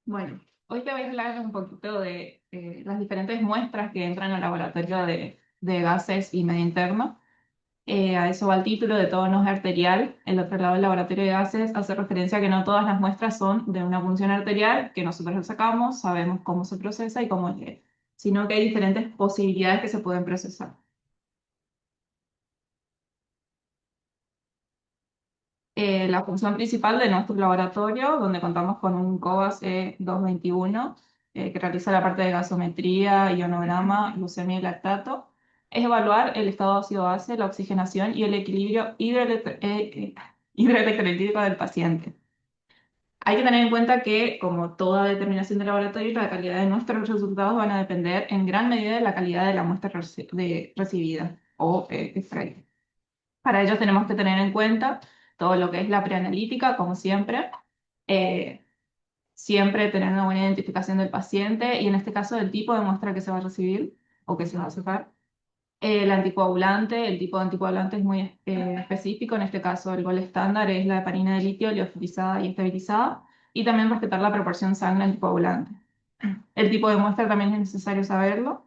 Bueno, hoy te voy a hablar un poquito de las diferentes muestras que entran al laboratorio de gases y medio interno. A eso va el título de todo no es arterial. El otro lado del laboratorio de gases hace referencia a que no todas las muestras son de una función arterial, que nosotros lo sacamos, sabemos cómo se procesa y cómo es, sino que hay diferentes posibilidades que se pueden procesar. La función principal de nuestro laboratorio, donde contamos con un COBAS E221, que realiza la parte de gasometría, ionograma, glucemia y lactato, es evaluar el estado ácido-base, la oxigenación y el equilibrio hidroelectrolítico del paciente. Hay que tener en cuenta que, como toda determinación de laboratorio, la calidad de nuestros resultados van a depender en gran medida de la calidad de la muestra recibida o extraída. Para ello tenemos que tener en cuenta todo lo que es la preanalítica, como siempre. Eh, Siempre tener una buena identificación del paciente y en este caso del tipo de muestra que se va a recibir o que se va a sacar. El tipo de anticoagulante es muy específico, en este caso el gol estándar es la heparina de litio liofilizada y estabilizada y también respetar la proporción sangre anticoagulante. El tipo de muestra también es necesario saberlo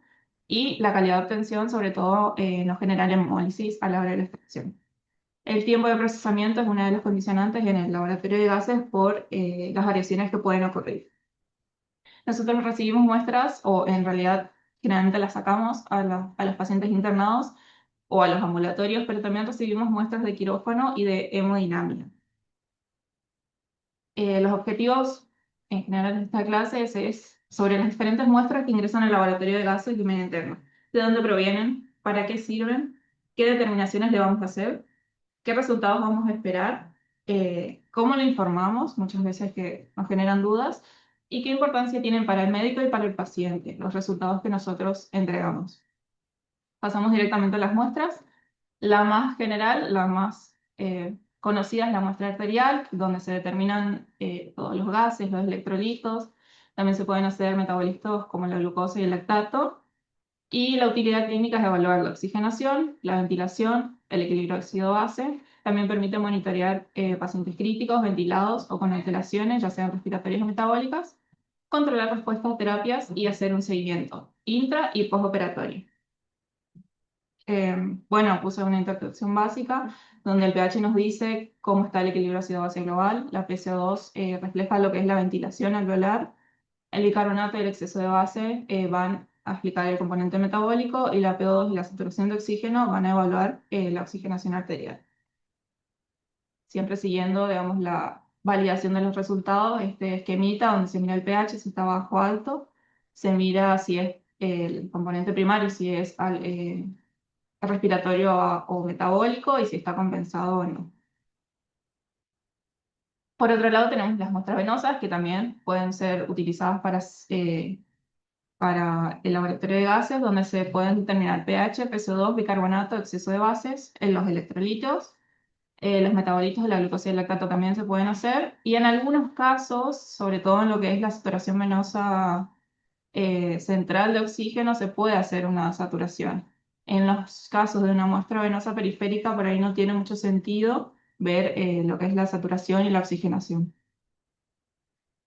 y la calidad de obtención, sobre todo no generar hemólisis a la hora de la extracción. El tiempo de procesamiento es una de las condicionantes en el laboratorio de gases por las variaciones que pueden ocurrir. Nosotros recibimos muestras, o en realidad generalmente las sacamos a los pacientes internados o a los ambulatorios, pero también recibimos muestras de quirófano y de hemodinamia. Los objetivos en general de esta clase es sobre las diferentes muestras que ingresan al laboratorio de gases y medio interno. ¿De dónde provienen? ¿Para qué sirven? ¿Qué determinaciones le vamos a hacer? ¿Qué resultados vamos a esperar? ¿Cómo lo informamos? Muchas veces que nos generan dudas. ¿Y qué importancia tienen para el médico y para el paciente los resultados que nosotros entregamos? Pasamos directamente a las muestras. La más general, la más conocida es la muestra arterial, donde se determinan todos los gases, los electrolitos. También se pueden hacer metabolitos como la glucosa y el lactato. Y la utilidad clínica es evaluar la oxigenación, la ventilación, el equilibrio ácido-base. También permite monitorear pacientes críticos, ventilados o con alteraciones, ya sean respiratorias o metabólicas, controlar respuestas a terapias y hacer un seguimiento intra y postoperatorio. Bueno, puse una introducción básica donde el pH nos dice cómo está el equilibrio ácido-base global. La PCO2 refleja lo que es la ventilación alveolar. El bicarbonato y el exceso de base van a explicar el componente metabólico y la PO2 y la saturación de oxígeno van a evaluar la oxigenación arterial. Siempre siguiendo, digamos, la validación de los resultados, este esquemita donde se mira el pH, si está bajo o alto, se mira si es el componente primario, si es respiratorio o metabólico y si está compensado o no. Por otro lado, tenemos las muestras venosas que también pueden ser utilizadas para el laboratorio de gases, donde se pueden determinar pH, PCO2, bicarbonato, exceso de bases, en los electrolitos, los metabolitos de la glucosa y el lactato también se pueden hacer, y en algunos casos, sobre todo en lo que es la saturación venosa central de oxígeno, se puede hacer una saturación. En los casos de una muestra venosa periférica, por ahí no tiene mucho sentido ver lo que es la saturación y la oxigenación.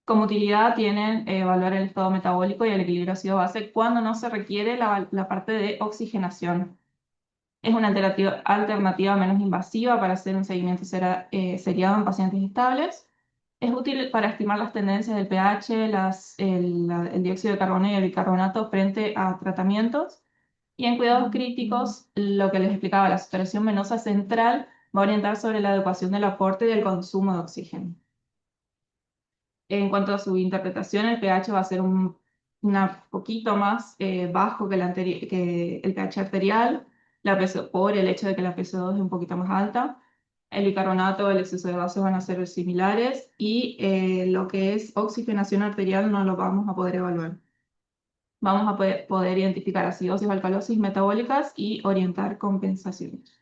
Como utilidad tienen evaluar el estado metabólico y el equilibrio ácido-base cuando no se requiere la parte de oxigenación. Es una alternativa menos invasiva para hacer un seguimiento seriado en pacientes estables. Es útil para estimar las tendencias del pH, el dióxido de carbono y el bicarbonato frente a tratamientos. Y en cuidados críticos, lo que les explicaba, la saturación venosa central va a orientar sobre la adecuación del aporte y el consumo de oxígeno. En cuanto a su interpretación, el pH va a ser un poquito más bajo que, que el pH arterial, por el hecho de que la PCO2 es un poquito más alta. El bicarbonato, el exceso de bases van a ser similares y lo que es oxigenación arterial no lo vamos a poder evaluar. Vamos a poder identificar acidosis o alcalosis metabólicas y orientar compensaciones.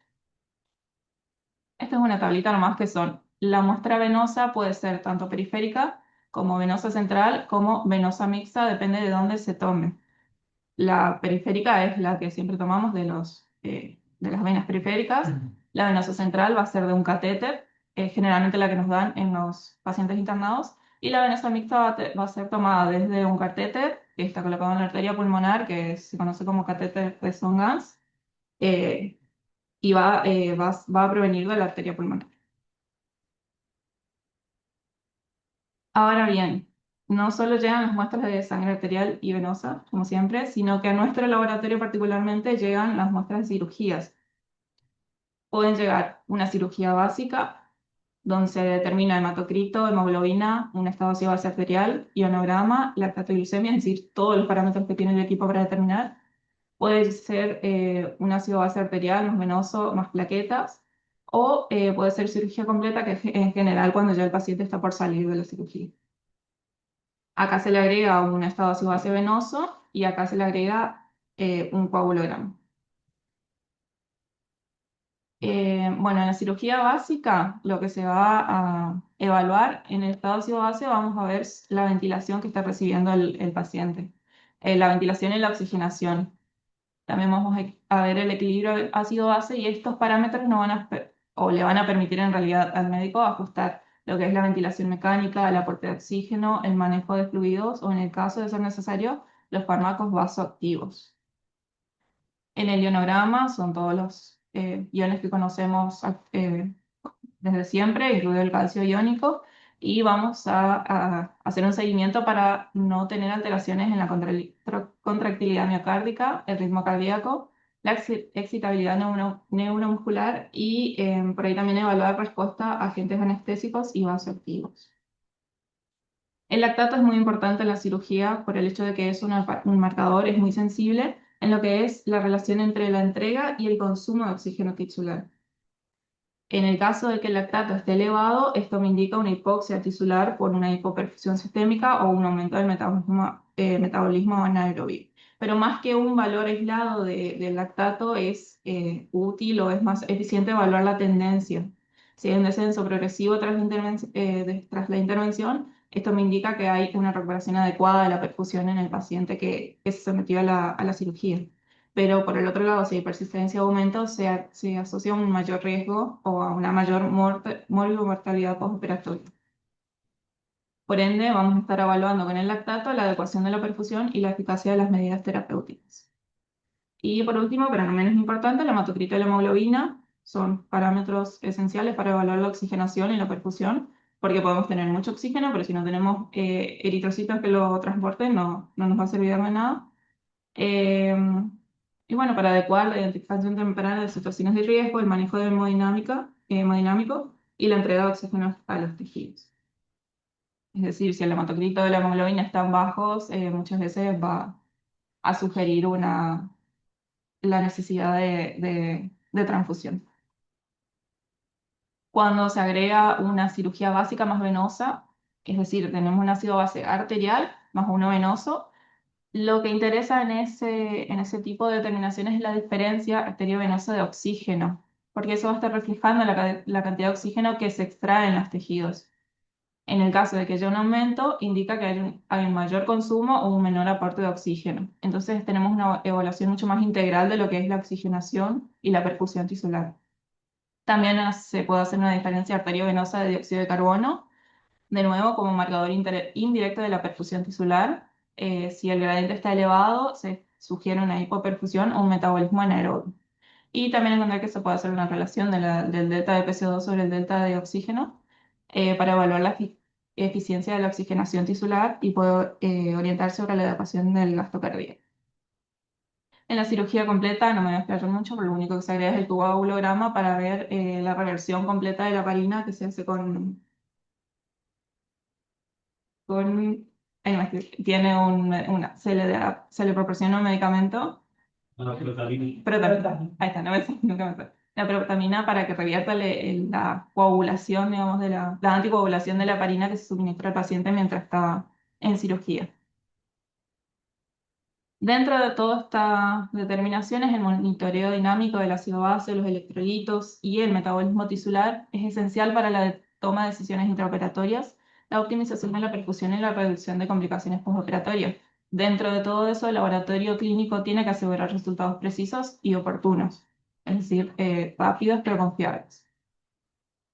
Esta es una tablita nomás que son, la muestra venosa puede ser tanto periférica como venosa central como venosa mixta, depende de dónde se tome. La periférica es la que siempre tomamos de las venas periféricas. La venosa central va a ser de un catéter, generalmente la que nos dan en los pacientes internados. Y la venosa mixta va a ser tomada desde un catéter que está colocado en la arteria pulmonar, que se conoce como catéter de Song-Ganz, eh, y va a provenir de la arteria pulmonar. Ahora bien, no solo llegan las muestras de sangre arterial y venosa, como siempre, sino que a nuestro laboratorio particularmente llegan las muestras de cirugías. Pueden llegar una cirugía básica, donde se determina hematocrito, hemoglobina, un estado ácido base arterial, ionograma, lactatoglucemia, es decir, todos los parámetros que tiene el equipo para determinar. Puede ser un ácido base arterial más venoso, más plaquetas, o puede ser cirugía completa, que es en general cuando ya el paciente está por salir de la cirugía. Acá se le agrega un estado ácido base venoso y acá se le agrega un coagulograma. Bueno, en la cirugía básica, lo que se va a evaluar en el estado ácido base, vamos a ver la ventilación que está recibiendo el paciente, la ventilación y la oxigenación. También vamos a ver el equilibrio ácido-base y estos parámetros no van o le van a permitir en realidad al médico ajustar lo que es la ventilación mecánica, el aporte de oxígeno, el manejo de fluidos o en el caso de ser necesario, los fármacos vasoactivos. En el ionograma son todos los iones que conocemos desde siempre, incluido el calcio iónico, y vamos a hacer un seguimiento para no tener alteraciones en la contractilidad miocárdica, el ritmo cardíaco, la excitabilidad neuromuscular y por ahí también evaluar respuesta a agentes anestésicos y vasoactivos. El lactato es muy importante en la cirugía por el hecho de que es un marcador, es muy sensible en lo que es la relación entre la entrega y el consumo de oxígeno tisular. En el caso de que el lactato esté elevado, esto me indica una hipoxia tisular por una hipoperfusión sistémica o un aumento del metabolismo anaerobio. Pero más que un valor aislado del lactato, es útil o es más eficiente evaluar la tendencia. Si hay un descenso progresivo tras la intervención, esto me indica que hay una recuperación adecuada de la perfusión en el paciente que se sometió a la cirugía. Pero por el otro lado, si hay persistencia o aumento, se asocia a un mayor riesgo o a una mayor mortalidad postoperatoria. Por ende, vamos a estar evaluando con el lactato la adecuación de la perfusión y la eficacia de las medidas terapéuticas. Y por último, pero no menos importante, la hematocrito y la hemoglobina son parámetros esenciales para evaluar la oxigenación y la perfusión, porque podemos tener mucho oxígeno, pero si no tenemos eritrocitos que lo transporten, no nos va a servir de nada. Eh, y bueno, para adecuar la identificación temprana de situaciones de riesgo, el manejo de hemodinámico y la entrega de oxígeno a los tejidos. Es decir, si el hematocrito o la hemoglobina están bajos, muchas veces va a sugerir la necesidad de transfusión. Cuando se agrega una cirugía básica más venosa, es decir, tenemos un ácido base arterial más uno venoso, lo que interesa en ese tipo de determinaciones es la diferencia arteriovenosa de oxígeno, porque eso va a estar reflejando la cantidad de oxígeno que se extrae en los tejidos. En el caso de que haya un aumento, indica que hay un mayor consumo o un menor aporte de oxígeno. Entonces tenemos una evaluación mucho más integral de lo que es la oxigenación y la perfusión tisular. También se puede hacer una diferencia arteriovenosa de dióxido de carbono de nuevo, como marcador indirecto de la perfusión tisular. Si el gradiente está elevado, se sugiere una hipoperfusión o un metabolismo anaerobio. Y también encontrar que se puede hacer una relación del delta de PCO2 sobre el delta de oxígeno para evaluar la eficiencia de la oxigenación tisular y poder orientar sobre la adecuación del gasto cardíaco. En la cirugía completa no me voy a explayar mucho, pero lo único que se agrega es el coagulograma para ver la reversión completa de la heparina que se hace con, ay, no, es que tiene se le proporciona un medicamento, protamina, ahí está, no me sé, nunca me sé. La protamina para que revierta la coagulación, digamos, la anticoagulación de la heparina que se suministra al paciente mientras está en cirugía. Dentro de todas estas determinaciones, el monitoreo dinámico del ácido base, los electrolitos y el metabolismo tisular es esencial para la toma de decisiones intraoperatorias, la optimización de la perfusión y la reducción de complicaciones postoperatorias. Dentro de todo eso, el laboratorio clínico tiene que asegurar resultados precisos y oportunos, es decir, rápidos pero confiables.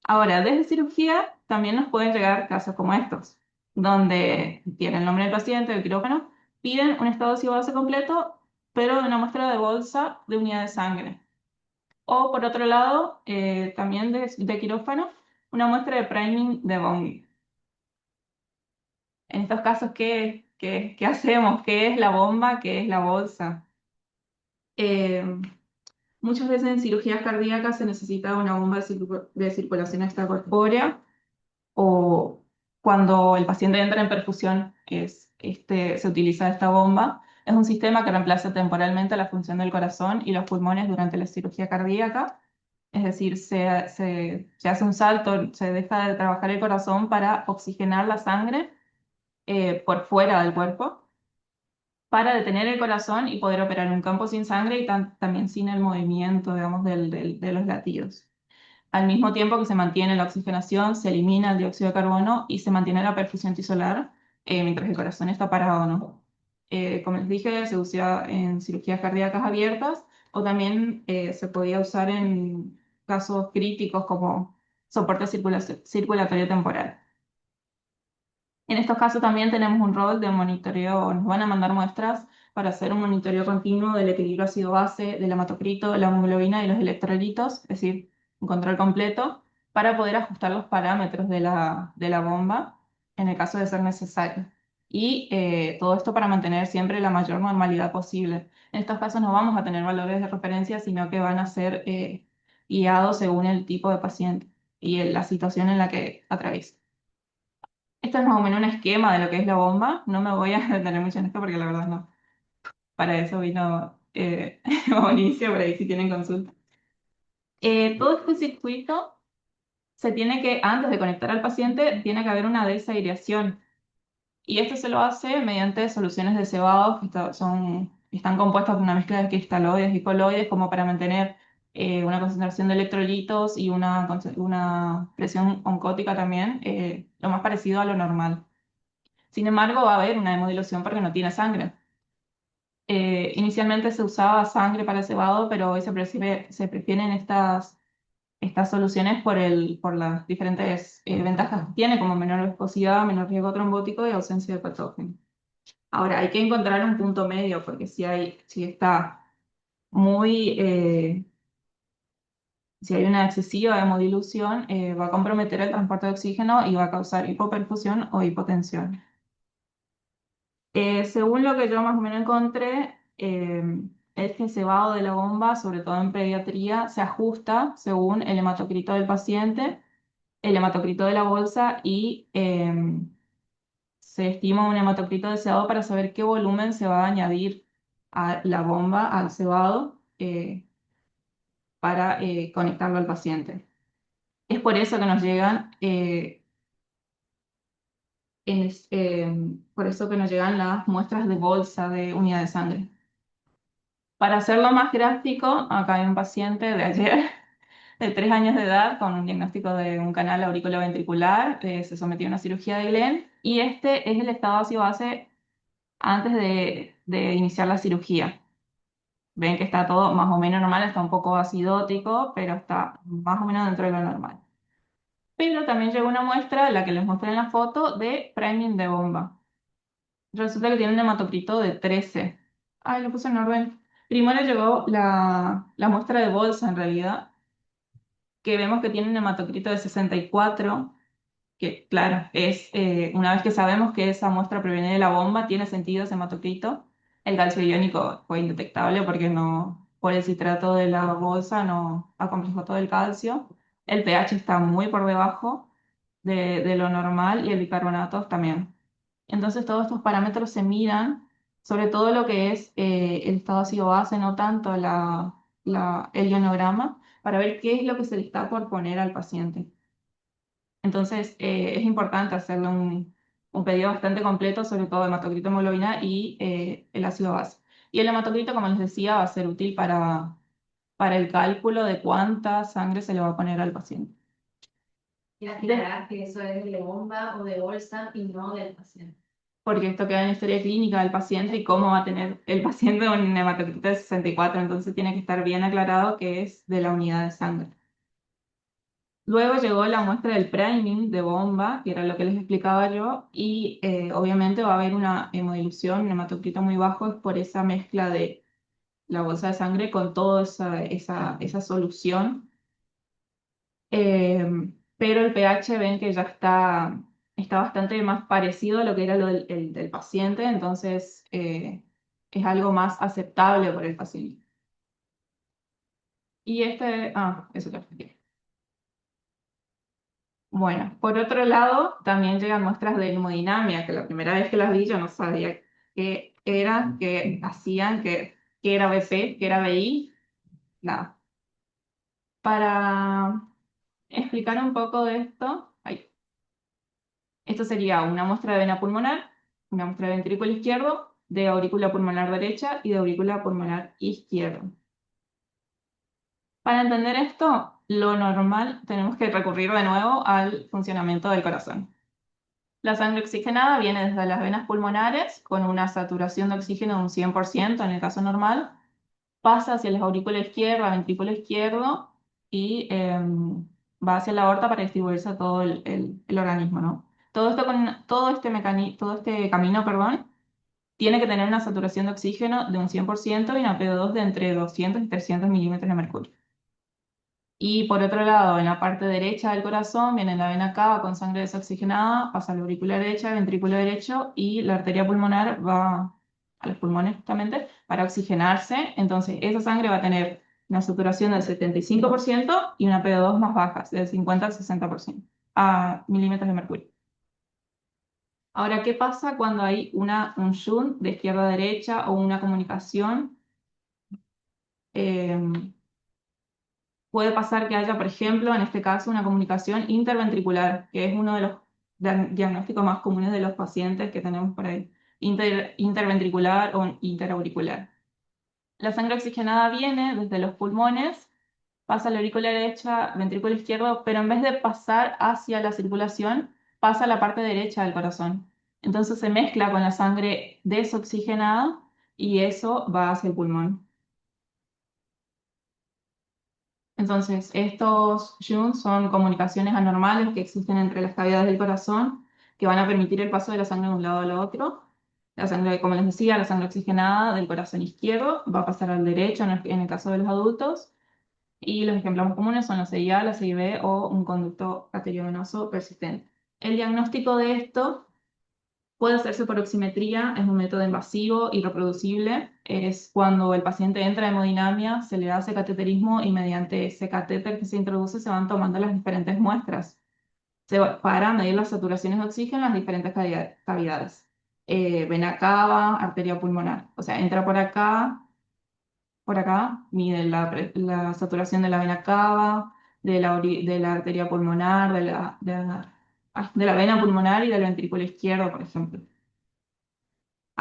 Ahora, desde cirugía también nos pueden llegar casos como estos. donde tiene el nombre del paciente, el quirófano, piden un estado ácido base completo, pero de una muestra de bolsa de unidad de sangre. O por otro lado, también de quirófano, una muestra de priming de Bongi. En estos casos, ¿qué hacemos? ¿Qué es la bomba? ¿Qué es la bolsa? Eh, Muchas veces en cirugías cardíacas se necesita una bomba de circulación extracorpórea o cuando el paciente entra en perfusión se utiliza esta bomba. Es un sistema que reemplaza temporalmente la función del corazón y los pulmones durante la cirugía cardíaca. Es decir, se hace un salto, se deja de trabajar el corazón para oxigenar la sangre por fuera del cuerpo, para detener el corazón y poder operar en un campo sin sangre y también sin el movimiento, digamos, de los latidos. Al mismo tiempo que se mantiene la oxigenación, se elimina el dióxido de carbono y se mantiene la perfusión tisular mientras el corazón está parado, ¿no? Como les dije, se usa en cirugías cardíacas abiertas o también se podía usar en casos críticos como soporte circulatorio temporal. En estos casos también tenemos un rol de monitoreo, nos van a mandar muestras para hacer un monitoreo continuo del equilibrio ácido-base, del hematocrito, de la hemoglobina y los electrolitos, es decir, un control completo, para poder ajustar los parámetros de la bomba en el caso de ser necesario. Y todo esto para mantener siempre la mayor normalidad posible. En estos casos no vamos a tener valores de referencia, sino que van a ser guiados según el tipo de paciente y la situación en la que atraviesa. Esto es más o menos un esquema de lo que es la bomba. No me voy a detener mucho en esto porque la verdad no. Para eso vino Mauricio, por ahí si tienen consulta. Todo este circuito se tiene que, antes de conectar al paciente, tiene que haber una desaireación. Y esto se lo hace mediante soluciones de cebado están compuestas por una mezcla de cristaloides y coloides como para mantener una concentración de electrolitos y una presión oncótica también, lo más parecido a lo normal. Sin embargo, va a haber una hemodilución porque no tiene sangre. Inicialmente se usaba sangre para el cebado, pero hoy se prefieren estas soluciones por las diferentes ventajas que tiene, como menor viscosidad, menor riesgo trombótico y ausencia de patógeno. Ahora, hay que encontrar un punto medio, porque si está muy, si hay una excesiva hemodilución, va a comprometer el transporte de oxígeno y va a causar hipoperfusión o hipotensión. Según lo que yo más o menos encontré, es que el cebado de la bomba, sobre todo en pediatría, se ajusta según el hematocrito del paciente, el hematocrito de la bolsa y se estima un hematocrito de cebado para saber qué volumen se va a añadir a la bomba, al cebado, para conectarlo al paciente. Es por eso que nos llegan, por eso que nos llegan las muestras de bolsa de unidad de sangre. Para hacerlo más gráfico, acá hay un paciente de ayer de 3 años de edad con un diagnóstico de un canal auriculoventricular, se sometió a una cirugía de Glenn y este es el estado ácido-base antes de iniciar la cirugía. Ven que está todo más o menos normal, está un poco acidótico, pero está más o menos dentro de lo normal. Pero también llegó una muestra, la que les mostré en la foto, de priming de bomba. Resulta que tiene un hematocrito de 13. Ay, lo puse en orden. Primero llegó la muestra de bolsa, en realidad, que vemos que tiene un hematocrito de 64, que claro, una vez que sabemos que esa muestra proviene de la bomba, tiene sentido ese hematocrito. El calcio iónico fue indetectable porque por el citrato de la bolsa no acomplejó todo el calcio. El pH está muy por debajo de lo normal y el bicarbonato también. Entonces todos estos parámetros se miran, sobre todo lo que es el estado ácido-base, no tanto el ionograma, para ver qué es lo que se le está por poner al paciente. Entonces es importante hacerle un pedido bastante completo, sobre todo de hematocrito, hemoglobina y el ácido base. Y el hematocrito, como les decía, va a ser útil para el cálculo de cuánta sangre se le va a poner al paciente. Y aclarar que eso es de bomba o de bolsa y no del paciente. Porque esto queda en la historia clínica del paciente y cómo va a tener el paciente un hematocrito de 64, entonces tiene que estar bien aclarado que es de la unidad de sangre. Luego llegó la muestra del priming de bomba, que era lo que les explicaba yo, y obviamente va a haber una hemodilución, un hematocrito muy bajo, es por esa mezcla de la bolsa de sangre con toda esa solución. Pero el pH ven que ya está bastante más parecido a lo que era lo del paciente, entonces es algo más aceptable por el paciente. Y eso te expliqué. Bueno, por otro lado, también llegan muestras de hemodinamia, que la primera vez que las vi yo no sabía qué eran, qué hacían, qué era BP, qué era BI, nada. Para explicar un poco de esto, esto sería una muestra de vena pulmonar, una muestra de ventrículo izquierdo, de aurícula pulmonar derecha y de aurícula pulmonar izquierdo. Para entender esto, lo normal tenemos que recurrir de nuevo al funcionamiento del corazón. La sangre oxigenada viene desde las venas pulmonares con una saturación de oxígeno de un 100% en el caso normal, pasa hacia la aurícula izquierda, ventrículo izquierdo y va hacia la aorta para distribuirse a todo el organismo, ¿no? Todo este camino, perdón, tiene que tener una saturación de oxígeno de un 100% y una PO2 de entre 200 y 300 milímetros de mercurio. Y por otro lado, en la parte derecha del corazón viene la vena cava con sangre desoxigenada, pasa a la aurícula derecha, ventrículo derecho y la arteria pulmonar va a los pulmones justamente para oxigenarse. Entonces, esa sangre va a tener una saturación del 75% y una PO2 más baja, del 50 al 60% a milímetros de mercurio. Ahora, ¿qué pasa cuando hay un shunt de izquierda a derecha o una comunicación? Eh, Puede pasar que haya, por ejemplo, en este caso, una comunicación interventricular, que es uno de los diagnósticos más comunes de los pacientes que tenemos por ahí, interventricular o interauricular. La sangre oxigenada viene desde los pulmones, pasa a la aurícula derecha, ventrículo izquierdo, pero en vez de pasar hacia la circulación, pasa a la parte derecha del corazón. Entonces se mezcla con la sangre desoxigenada y eso va hacia el pulmón. Entonces, estos shunts son comunicaciones anormales que existen entre las cavidades del corazón que van a permitir el paso de la sangre de un lado al otro. La sangre, como les decía, la sangre oxigenada del corazón izquierdo va a pasar al derecho en el caso de los adultos. Y los ejemplos más comunes son la CIA, la CIB o un conducto arteriovenoso persistente. El diagnóstico de esto puede hacerse por oximetría, es un método invasivo y reproducible. Es cuando el paciente entra en hemodinamia, se le hace cateterismo y mediante ese catéter que se introduce se van tomando las diferentes muestras para medir las saturaciones de oxígeno en las diferentes cavidades. Vena cava, arteria pulmonar. O sea, entra por acá, mide la saturación de la vena cava, de la arteria pulmonar, de la vena pulmonar y del ventrículo izquierdo, por ejemplo.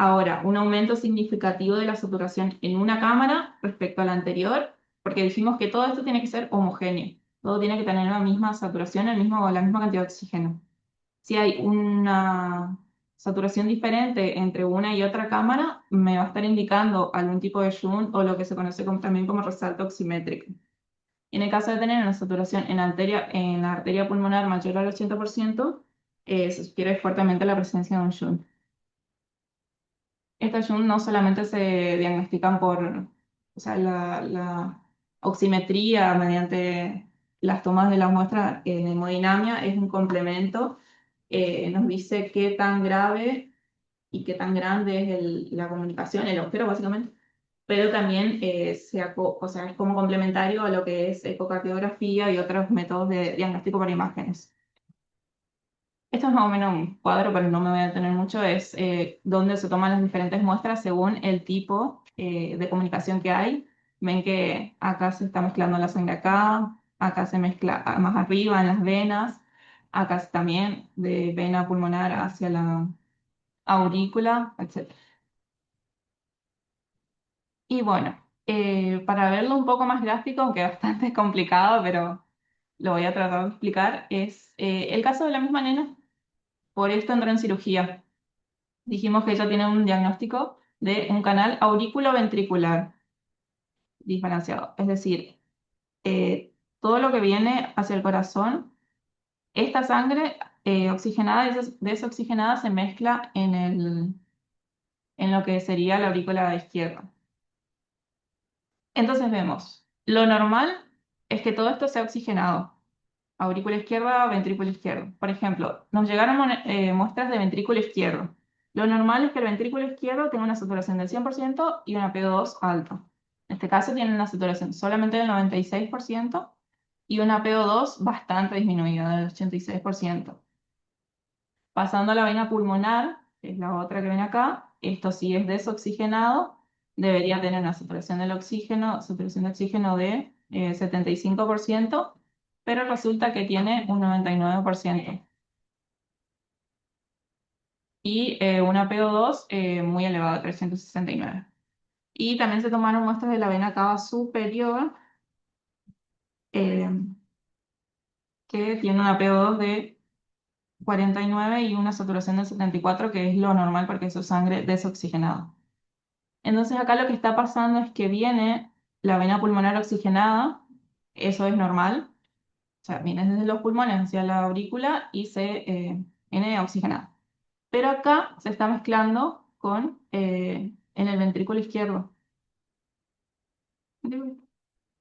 Ahora, un aumento significativo de la saturación en una cámara respecto a la anterior, porque dijimos que todo esto tiene que ser homogéneo, todo tiene que tener la misma saturación, la misma cantidad de oxígeno. Si hay una saturación diferente entre una y otra cámara, me va a estar indicando algún tipo de shunt o lo que se conoce también como resalto oximétrico. Y en el caso de tener una saturación en la arteria pulmonar mayor al 80%, se sugiere fuertemente la presencia de un shunt. Estas shunt no solamente se diagnostican o sea, la oximetría mediante las tomas de la muestra en hemodinamia es un complemento, nos dice qué tan grave y qué tan grande es la comunicación, el agujero básicamente, pero también o sea, es como complementario a lo que es ecocardiografía y otros métodos de diagnóstico por imágenes. Esto es más o menos un cuadro, pero no me voy a detener mucho, es dónde se toman las diferentes muestras según el tipo de comunicación que hay. Ven que acá se está mezclando la sangre acá se mezcla más arriba en las venas, acá también de vena pulmonar hacia la aurícula, etc. Y bueno, para verlo un poco más gráfico, aunque bastante complicado, pero lo voy a tratar de explicar, es el caso de la misma nena, por esto entró en cirugía. Dijimos que ella tiene un diagnóstico de un canal aurículo-ventricular diferenciado. Es decir, todo lo que viene hacia el corazón, esta sangre oxigenada y desoxigenada se mezcla en lo que sería la aurícula izquierda. Entonces vemos, lo normal es que todo esto sea oxigenado. Aurícula izquierda, ventrículo izquierdo. Por ejemplo, nos llegaron muestras de ventrículo izquierdo. Lo normal es que el ventrículo izquierdo tenga una saturación del 100% y una PO2 alta. En este caso tiene una saturación solamente del 96% y una PO2 bastante disminuida, del 86%. Pasando a la vena pulmonar, que es la otra que ven acá, esto sí es desoxigenado, debería tener una saturación de oxígeno de 75%, pero resulta que tiene un 99% y una PO2 muy elevada, 369. Y también se tomaron muestras de la vena cava superior, eh, que tiene una PO2 de 49 y una saturación de 74, que es lo normal porque eso es sangre desoxigenada. Entonces acá lo que está pasando es que viene la vena pulmonar oxigenada, eso es normal, o sea, viene desde los pulmones hacia la aurícula y viene oxigenada. Pero acá se está mezclando en el ventrículo izquierdo.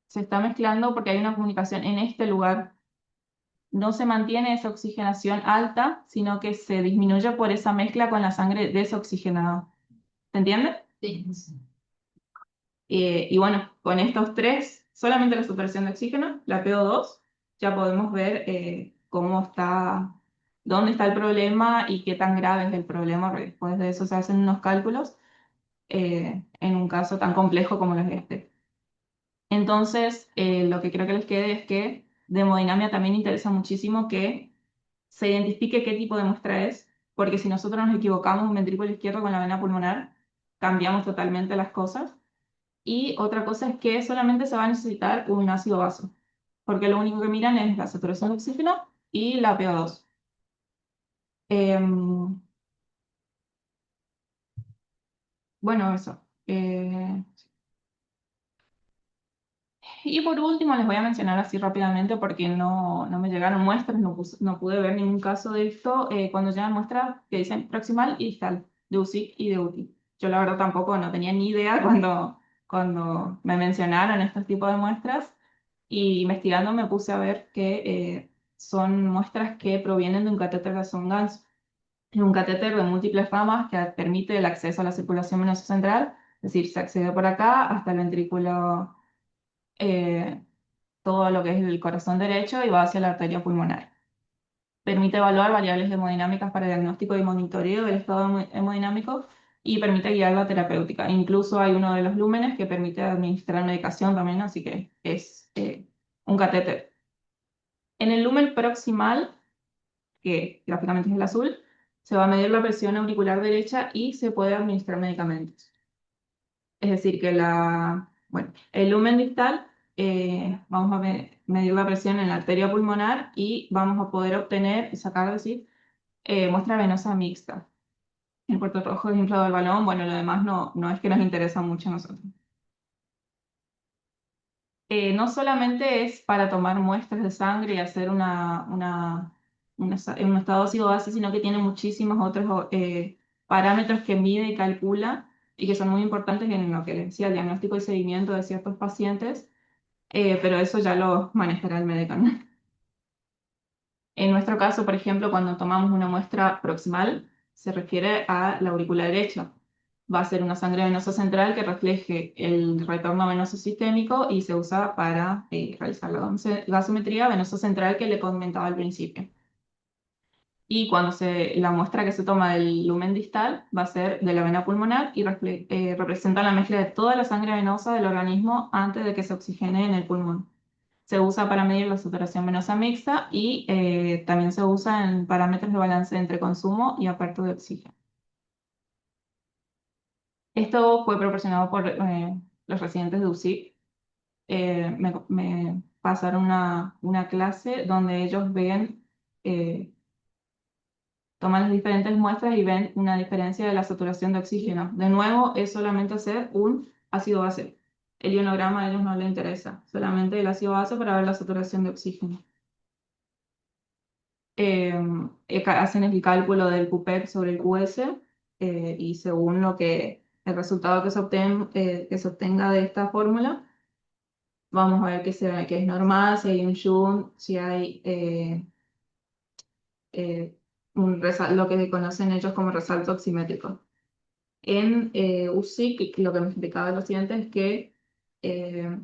Se está mezclando porque hay una comunicación en este lugar. No se mantiene esa oxigenación alta, sino que se disminuye por esa mezcla con la sangre desoxigenada. ¿Se entiende? Sí. Y bueno, con estos tres, solamente la saturación de oxígeno, la PO2, ya podemos ver dónde está el problema y qué tan grave es el problema, porque después de eso se hacen unos cálculos en un caso tan complejo como es este. Entonces, lo que creo que les quede es que de hemodinamia también interesa muchísimo que se identifique qué tipo de muestra es, porque si nosotros nos equivocamos un ventrículo izquierdo con la vena pulmonar, cambiamos totalmente las cosas. Y otra cosa es que solamente se va a necesitar un ácido vaso, porque lo único que miran es la saturación de oxígeno y la PO2. Em, bueno, eso. Y por último, les voy a mencionar así rápidamente porque no me llegaron muestras, no pude ver ningún caso de esto. Cuando llegan muestras que dicen proximal y distal, de USIC y de UTI. Yo la verdad tampoco no tenía ni idea cuando me mencionaron estos tipos de muestras. Y investigando me puse a ver que son muestras que provienen de un catéter de Songans. Es un catéter de múltiples ramas que permite el acceso a la circulación venosa central, es decir, se accede por acá hasta el ventrículo, eh, todo lo que es el corazón derecho y va hacia la arteria pulmonar. Permite evaluar variables hemodinámicas para diagnóstico y monitoreo del estado hemodinámico y permite guiar la terapéutica. Incluso hay uno de los lúmenes que permite administrar medicación también, así que es un catéter. En el lumen proximal, que gráficamente es el azul, se va a medir la presión auricular derecha y se puede administrar medicamentos. Es decir, bueno, el lumen distal, vamos a medir la presión en la arteria pulmonar y vamos a poder obtener y sacar, es decir, muestra venosa mixta. El puerto rojo es inflado del balón, bueno, lo demás no es que nos interesa mucho a nosotros. No solamente es para tomar muestras de sangre y hacer un estado ácido-base, sino que tiene muchísimos otros parámetros que mide y calcula y que son muy importantes en lo que les decía, el diagnóstico y seguimiento de ciertos pacientes, pero eso ya lo manejará el médico, ¿no? En nuestro caso, por ejemplo, cuando tomamos una muestra proximal, se refiere a la aurícula derecha. Va a ser una sangre venosa central que refleje el retorno venoso sistémico y se usa para realizar la gasometría venosa central que le comentaba al principio. Y la muestra que se toma del lumen distal va a ser de la vena pulmonar y representa la mezcla de toda la sangre venosa del organismo antes de que se oxigene en el pulmón. Se usa para medir la saturación venosa mixta y también se usa en parámetros de balance entre consumo y aporte de oxígeno. Esto fue proporcionado por los residentes de UCIC. Me pasaron una clase donde ellos toman las diferentes muestras y ven una diferencia de la saturación de oxígeno. De nuevo, es solamente hacer un ácido base. El ionograma a ellos no les interesa, solamente el ácido base para ver la saturación de oxígeno. Eh, hacen el cálculo del QPEC sobre el QS y según el resultado que se obtenga de esta fórmula, vamos a ver que es normal, si hay un Jun, si hay lo que conocen ellos como resalto oximétrico. En UCI, lo que me explicaba los estudiantes es que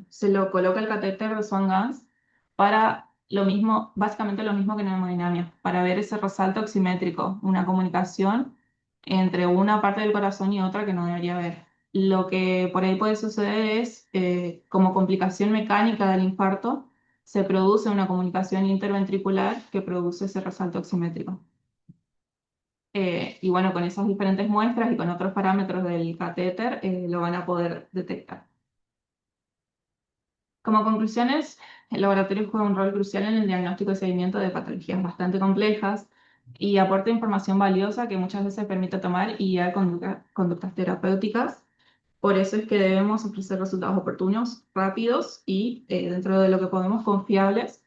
se lo coloca el catéter de Swan-Ganz para lo mismo, básicamente lo mismo que en hemodinamia, para ver ese resalto oximétrico, una comunicación entre una parte del corazón y otra que no debería haber. Lo que por ahí puede suceder es, como complicación mecánica del infarto, se produce una comunicación interventricular que produce ese resalto oximétrico. Y bueno, con esas diferentes muestras y con otros parámetros del catéter lo van a poder detectar. Como conclusiones, el laboratorio juega un rol crucial en el diagnóstico y seguimiento de patologías bastante complejas y aporta información valiosa que muchas veces permite tomar y guiar conductas terapéuticas. Por eso es que debemos ofrecer resultados oportunos, rápidos y, dentro de lo que podemos, confiables.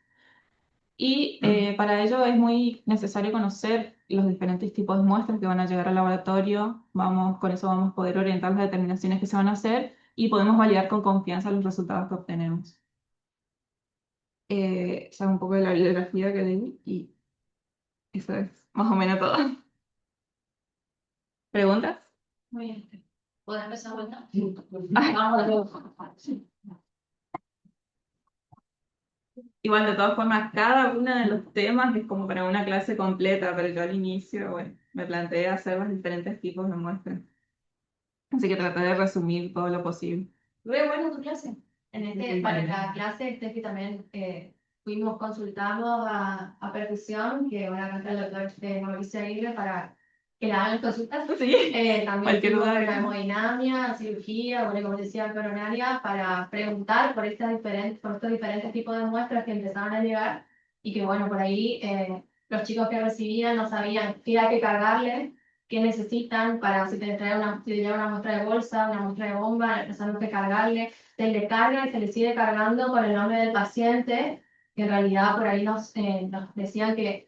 Y para ello es muy necesario conocer los diferentes tipos de muestras que van a llegar al laboratorio. Con eso vamos a poder orientar las determinaciones que se van a hacer y podemos validar con confianza los resultados que obtenemos. Esa es un poco de la bibliografía que leí y eso es más o menos todo. ¿Preguntas? Muy bien. ¿Puedo empezar vuelta? Ay, Vamos de nuevo. igual, de todas formas, cada uno de los temas es como para una clase completa, pero yo al inicio, bueno, me planteé hacer los diferentes tipos de muestras. Así que traté de resumir todo lo posible. Re bueno tu clase. Para la clase, que también fuimos consultados a percusión, que van a cantar el doctor Mauricio Aguirre para que le hagan las consultas. Sí, También cualquier fuimos duda. con la hemodinamia, cirugía, bueno, como decía, coronaria, para preguntar por estos diferentes tipos de muestras que empezaban a llegar y que, bueno, por ahí los chicos que recibían no sabían qué hay que cargarle, qué necesitan para si te lleva una muestra de bolsa, una muestra de bomba, no saben qué cargarle, se le carga y se le sigue cargando con el nombre del paciente, que en realidad por ahí nos decían que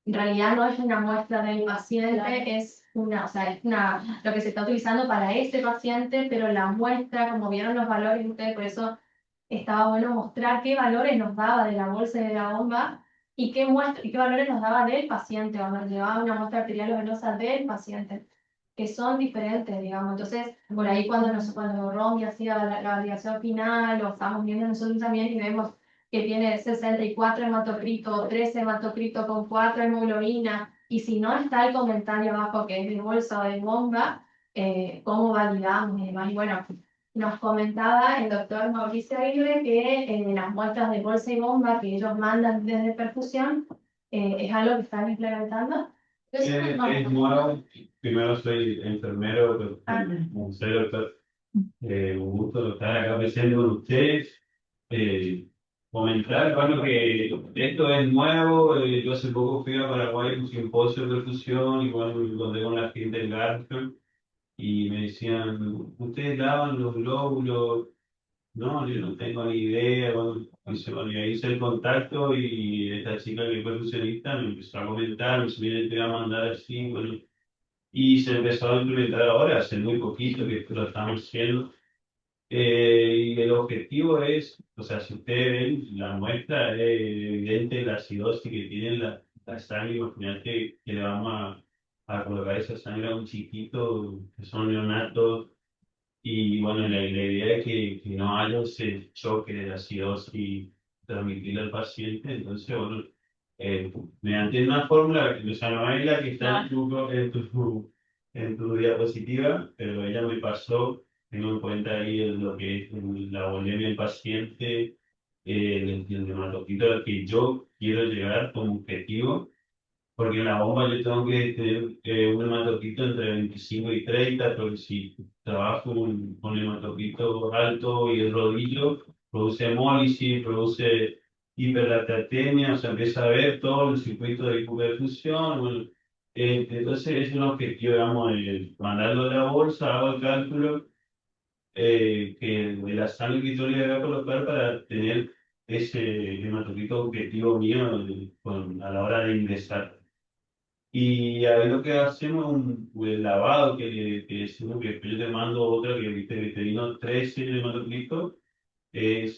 en realidad no es una muestra del paciente, o sea, lo que se está utilizando para ese paciente, pero la muestra, como vieron los valores ustedes, por eso estaba bueno mostrar qué valores nos daba de la bolsa y de la bomba y qué valores nos daba del paciente, o nos llevaba una muestra arterial o venosa del paciente, que son diferentes, digamos. Entonces, por ahí cuando Romy hacía la validación final, o estamos viendo nosotros también y vemos que tiene 64 hematocrito, 13 hematocrito con 4 hemoglobina, y si no está el comentario abajo que es de bolsa o de bomba, ¿cómo validamos y demás? Y bueno, nos comentaba el doctor Mauricio Aguirre que las muestras de bolsa y bomba que ellos mandan desde perfusión es algo que están implementando. Es nuevo. Primero soy enfermero, como soy doctor. Un gusto estar acá presente con ustedes. Comentar, bueno, que esto es nuevo. Yo hace poco fui a Paraguay a un simposio de perfusión y bueno, me encontré con la gente del Garfield y me decían, ¿ustedes lavan los glóbulos? No, yo no tengo ni idea. Bueno, bueno, y ahí hice el contacto y esta chica que fue funcionista me empezó a comentar, me dice, mire, te voy a mandar así, bueno, y se empezó a implementar ahora, hace muy poquito que lo estamos haciendo. Y el objetivo es, o sea, si ustedes ven la muestra, es evidente la acidosis que tiene la sangre, imagínate que le vamos a colocar esa sangre a un chiquito que son neonatos y bueno, la idea es que no haya ese choque de acidosis transmitirle al paciente. Entonces, bueno, mediante una fórmula, o sea, no es la que está en tu diapositiva, pero ella me pasó, tengo en cuenta ahí lo que es la volemia del paciente, el hematocito al que yo quiero llegar como objetivo porque en la bomba yo tengo que tener un hematocrito entre 25 y 30, porque si trabajo con hematocrito alto y el rodillo, produce hemólisis, produce hiperlactatemia, o sea, empieza a ver todo el circuito de hipoperfusión. Bueno, entonces es un objetivo, digamos, mandarlo a la bolsa, hago el cálculo que de la sangre que yo le voy a colocar para tener ese hematocrito objetivo mío a la hora de ingresar. Y ahí lo que hacemos es un lavado que decimos que después yo te mando otra que te vino 13 hematocritos.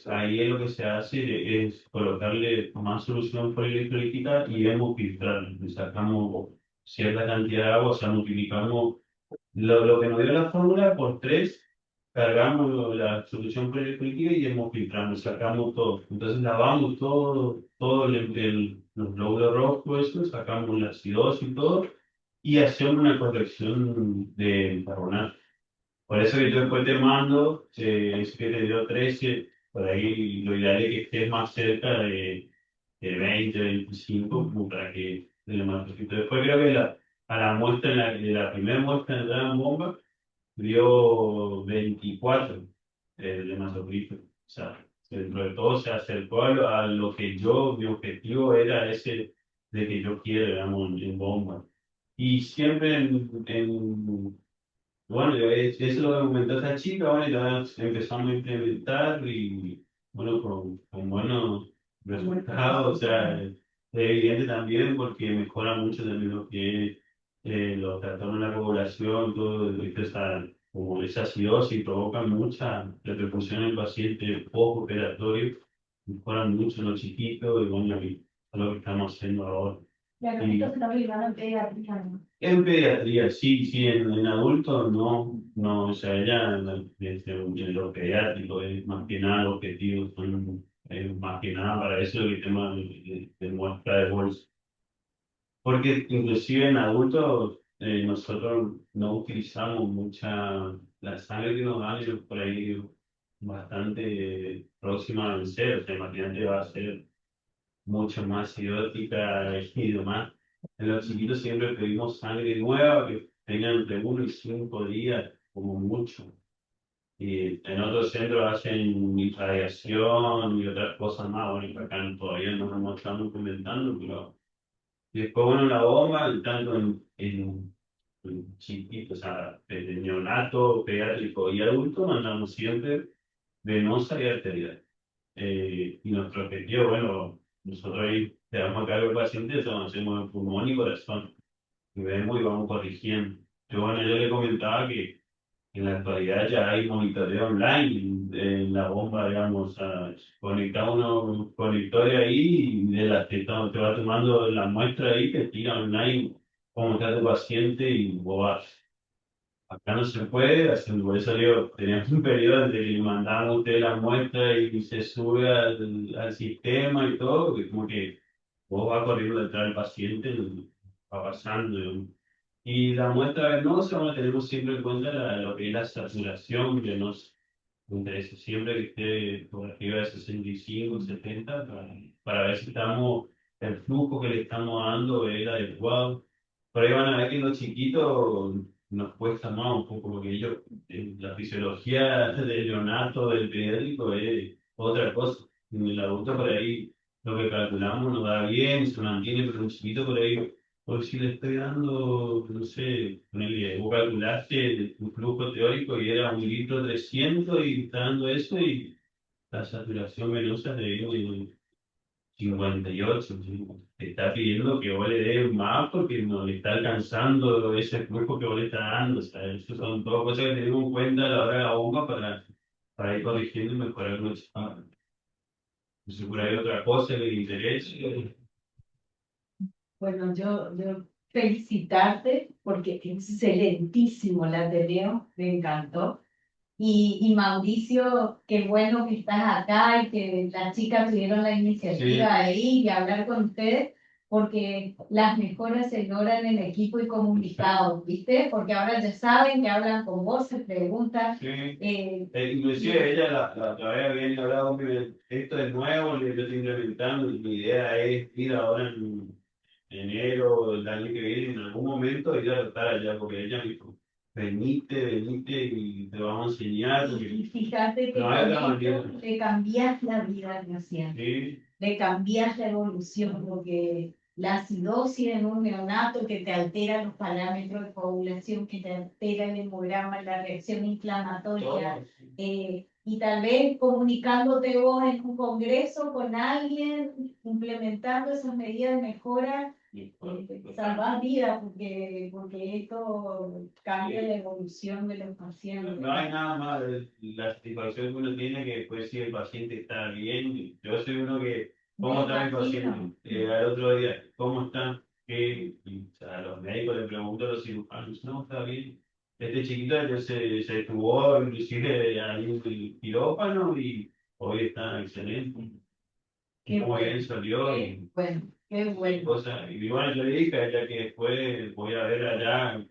Ahí es lo que se hace es colocarle más solución polielectrolítica y hemofiltrar. Le sacamos cierta cantidad de agua, o sea, multiplicamos lo que nos dio la fórmula por 3, cargamos la solución política y hemofiltramos, sacamos todo. Entonces lavamos todo los glóbulos rojos, eso, sacamos la acidosis y todo, y hacemos una corrección de carbonato. Por eso que yo después te mando, es que te dio 13, por ahí lo ideal es que estés más cerca de 20, 25, como para que le más poquito. Después creo que a la muestra, la primera muestra en la bomba, dio 24 de masocristo. O sea, dentro de todo se acercó a lo que yo, mi objetivo era ese de que yo quiero, digamos, en bomba. Y siempre bueno, eso es lo que comentó esta chica, bueno, ya empezamos a implementar y bueno, con buenos resultados, o sea, es evidente también porque mejora mucho también lo que es los trastornos de la población, todo esto, como esa acidosis provoca mucha repercusión en el paciente postoperatorio, mejoran mucho en los chiquitos y bueno, y es lo que estamos haciendo ahora. Claro, Y esto se está aplicando en pediatría, ¿no? en pediatría, sí, sí, en adultos no, no, o sea, ella en lo pediátrico es más que nada, los objetivos son más que nada para eso el tema de muestra de bolsa. Porque inclusive en adultos nosotros no utilizamos mucha, la sangre que nos dan es por ahí bastante próxima al cero, o sea, imagínate va a ser mucho más acidiótica y demás. En los chiquitos siempre pedimos sangre nueva que tengan entre 1 y 5 días, como mucho. Y en otros centros hacen irradiación y otras cosas más. Bueno, y acá todavía no nos estamos documentando, pero y después, bueno, la bomba, tanto en chiquitos, o sea, de neonato, pediátrico y adulto, mandamos siempre venosa y arterial. Y nuestro objetivo, bueno, nosotros ahí te damos a cargo del paciente, eso hacemos en pulmón y corazón, y vemos y vamos corrigiendo. Bueno, yo le comentaba que en la actualidad ya hay monitoreo online en la bomba, digamos, conectamos unos conectores ahí y de la te va tomando la muestra ahí, te tira online cómo está tu paciente y vos vas. Acá no se puede, por eso digo, tenemos un periodo en que le mandamos a usted la muestra y se sube al sistema y todo, que como que vos vas corriendo detrás del paciente, va pasando. ¿No? Y la muestra venosa, bueno, tenemos siempre en cuenta lo que es la saturación venosa. Me interesa siempre que esté por arriba de 65, 70, para ver si estamos, el flujo que le estamos dando es el adecuado. Por ahí van a ver que los chiquitos nos cuesta más un poco, porque ellos, la fisiología del neonato, del pediátrico es otra cosa. En el adulto por ahí lo que calculamos nos da bien, se mantiene, pero un chiquito por ahí, por si le estoy dando, no sé, ponele, vos calculaste tu flujo teórico y era 1,300 y está dando eso y la saturación venosa de 58, ¿sí? Te está pidiendo que vos le des más porque no le está alcanzando ese flujo que vos le estás dando. O sea, eso son todas cosas que tenemos en cuenta a la hora de la bomba para ir corrigiendo y mejorar nuestro. No sé, por ahí otra cosa que le interese. Bueno, yo felicitarte porque excelentísimo la te leo, me encantó. Y Mauricio, qué bueno que estás acá y que las chicas tuvieron la iniciativa Sí, de ir y hablar con ustedes, porque las mejoras se logran en equipo y comunicados, ¿viste? Porque ahora ya saben que hablan con vos, se preguntan. sí. eh, Inclusive ella la había bien hablado, mire, esto es nuevo, yo estoy implementando, y mi idea es ir ahora en enero del año que viene, en algún momento ir a estar allá, porque ella me dijo, venite y te vamos a enseñar, y porque fíjate que no hay con otra esto manera. le cambias la vida, Graciela. Sí, Le cambias la evolución, porque la acidosis en un neonato que te altera los parámetros de coagulación, que te altera el hemograma, la reacción inflamatoria, y tal vez comunicándote vos en un congreso con alguien, implementando esas medidas de mejora, salvar vidas, porque esto cambia la evolución de los pacientes. No hay nada más de la satisfacción que uno tiene que después si el paciente está bien. Yo soy uno que, ¿cómo está mi paciente? Al otro día, ¿cómo está? Y, o sea, a los médicos le pregunto a los cirujanos, no, está bien. Este chiquito ya se tuvo inclusive ahí un quirófano y hoy está excelente. Qué Como bueno, bien salió y bueno, qué bueno. cosas. Y bueno, yo le dije a ella que después voy a ver allá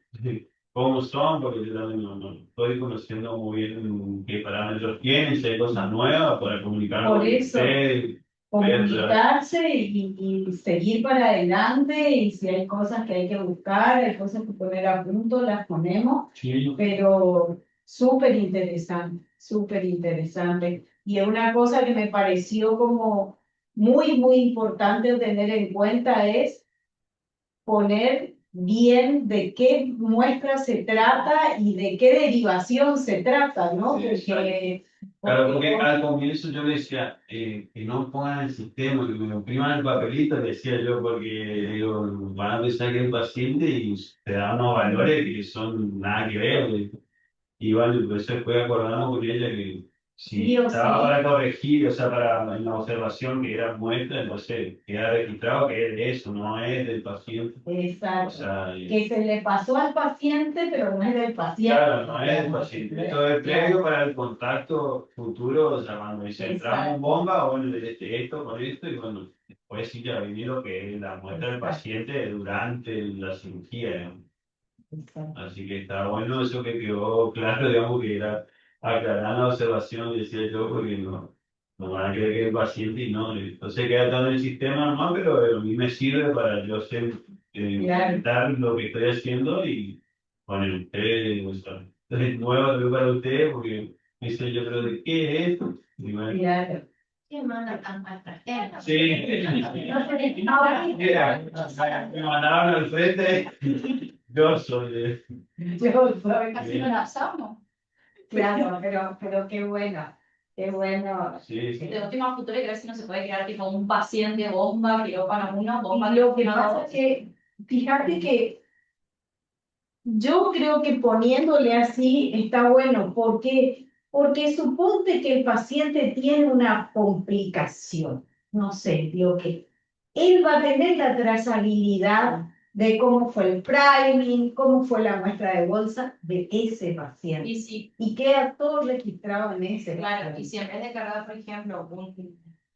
cómo son, porque yo también no estoy conociendo muy bien qué parámetros tienen, si hay cosas nuevas para comunicar Por con eso, usted. comunicarse y seguir para adelante, y si hay cosas que hay que buscar, hay cosas que poner a punto, las ponemos, Sí, pero súper interesante, súper interesante. Y es una cosa que me pareció como muy, muy importante tener en cuenta es poner bien de qué muestra se trata y de qué derivación se trata, ¿no? Sí, claro, porque al comienzo yo le decía que no pongan el sistema, que me impriman el papelito, decía yo, porque digo, van a pensar que es un paciente y te dan unos valores que son nada que ver. Y bueno, pues se fue acordando con ella que si sí o estaba sí, para corregir, o sea, para en la observación que era muestra, entonces queda registrado que es de eso, no es del paciente. O exacto. sea, Que se le pasó al paciente, pero no es del paciente. claro, no es del paciente. Esto es previo para el contacto futuro, o sea, cuando dice entramos en bomba, bueno, esto con esto, y bueno, después sí ya viene lo que es la muestra del paciente durante la cirugía, ¿no? Exacto. Así que está bueno eso que quedó claro, digamos, que era aclarar la observación, decía yo, porque no van a creer que es el paciente y no. Entonces queda todo en el sistema nomás, pero a mí me sirve para yo hacer, implementar lo que estoy haciendo y bueno, ustedes, o sea, es nuevo también para ustedes, porque me dicen yo, pero ¿de qué es esto? Y bueno, Claro. ¿Quién manda tantas tarjetas? sí, mira, me mandaron al frente, yo soy de... Yo soy. Casi no la usamos. Claro, pero qué bueno. Sí, sí. De última futuro, y ver si no se puede crear tipo un paciente bomba, quirófano 1, bomba Y lo que quirófano pasa 2. es que, fíjate que yo creo que poniéndole así está bueno, porque suponte que el paciente tiene una complicación, no sé, digo que él va a tener la trazabilidad de cómo fue el priming, cómo fue la muestra de bolsa de ese paciente. Y si, Y queda todo registrado en ese. claro, y si en vez de cargar, por ejemplo,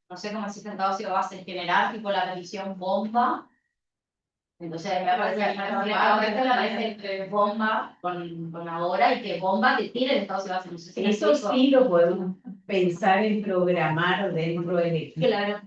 no sé cómo existe en Estados Unidos, vas a generar tipo la revisión bomba, entonces me parece la parece entre bomba con ahora y que bomba te tire el estado de base. No sé si me Eso explico. sí lo podemos pensar en programar dentro del equipo. Claro,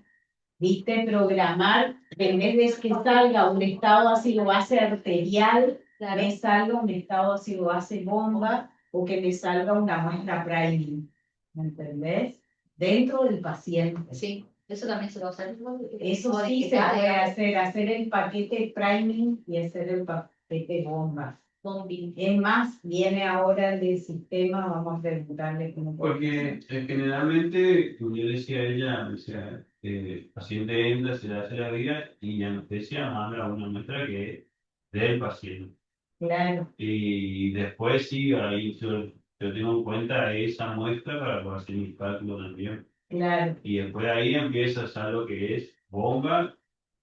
¿Viste? Programar, en vez de que salga un estado ácido base arterial, claro. me salga un estado ácido base bomba, o que me salga una muestra priming. ¿Me entendés? Dentro del paciente. Sí, eso también se va a hacer. Eso sí se puede hacer el paquete priming y hacer el paquete bomba. Bombing. Es más, viene ahora el del sistema, vamos a preguntarle cómo puede Porque generalmente, como yo decía a ella, o sea, el paciente entra, se le hace la vida y anestesia manda una muestra que es del paciente. Claro, Y después sí, ahí yo tengo en cuenta esa muestra para poder hacer mis cálculos también. claro. Y después ahí empieza a hacer lo que es bomba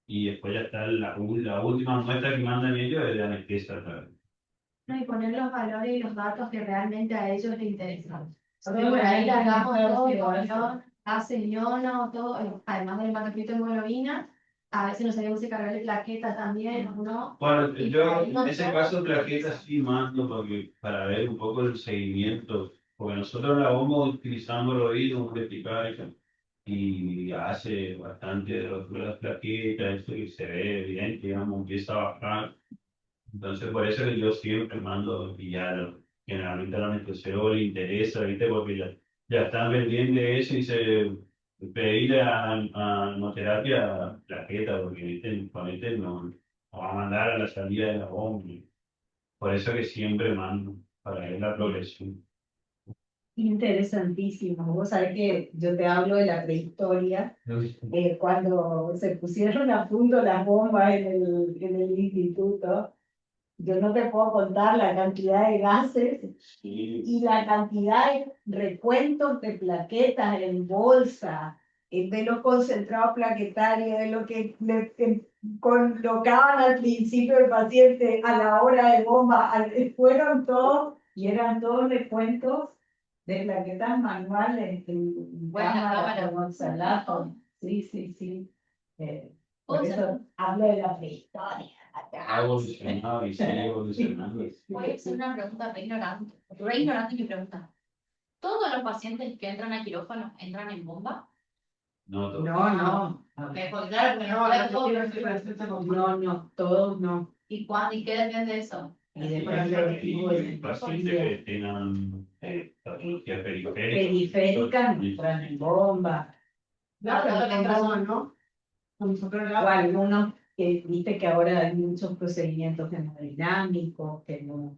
y después ya está la última muestra que mandan ellos es de anestesia. No, y poner los valores y los datos que realmente a ellos les interesan. Porque Sí, por ahí bueno, largamos claro, todo, sí, el bueno. camión, hace iono, todo, además del hematocrito de hemoglobina, a veces nos tenemos que cargar de plaquetas también, ¿no? Bueno, Y yo ahí en ese nosotros- caso plaquetas sí mando para ver un poco el seguimiento, porque nosotros en la bomba utilizamos rodillos, un replicar y hace bastante de rotura de las plaquetas, eso y se ve bien, digamos, empieza a bajar. Entonces por eso que yo siempre mando y ya generalmente a la anestesióloga le interesa, ¿viste? Porque ya están pendientes de eso y se pedirle a hemoterapia plaqueta, porque ¿viste? Con este no va a mandar a la salida de la bomba. Por eso que siempre mando, para ver la progresión. Interesantísimo. Vos sabés que yo te hablo de la prehistoria, cuando se pusieron a punto las bombas en el instituto. Yo no te puedo contar la cantidad de gases Sí, y la cantidad de recuentos de plaquetas en bolsa, de los concentrados plaquetarios, de lo que colocaban al principio del paciente a la hora de bomba, fueron todos y eran todos recuentos de plaquetas manuales, en Buena cámara, cámara. con oxalato. Sí, sí, sí. Por Puede ser. eso hablo de la prehistoria. ha evolucionado y sigue evolucionando. Voy a hacer una pregunta re ignorante mi pregunta. ¿Todos los pacientes que entran a quirófano entran en bomba? No, todo. No, no. Porque claro, porque No, no, todos no. ¿Y cuándo y qué depende de eso? Y después del tipo de Pacientes que tengan patología periférica. periférica no entran en bomba. ¿no? O algunos que viste que ahora hay muchos procedimientos hemodinámicos que no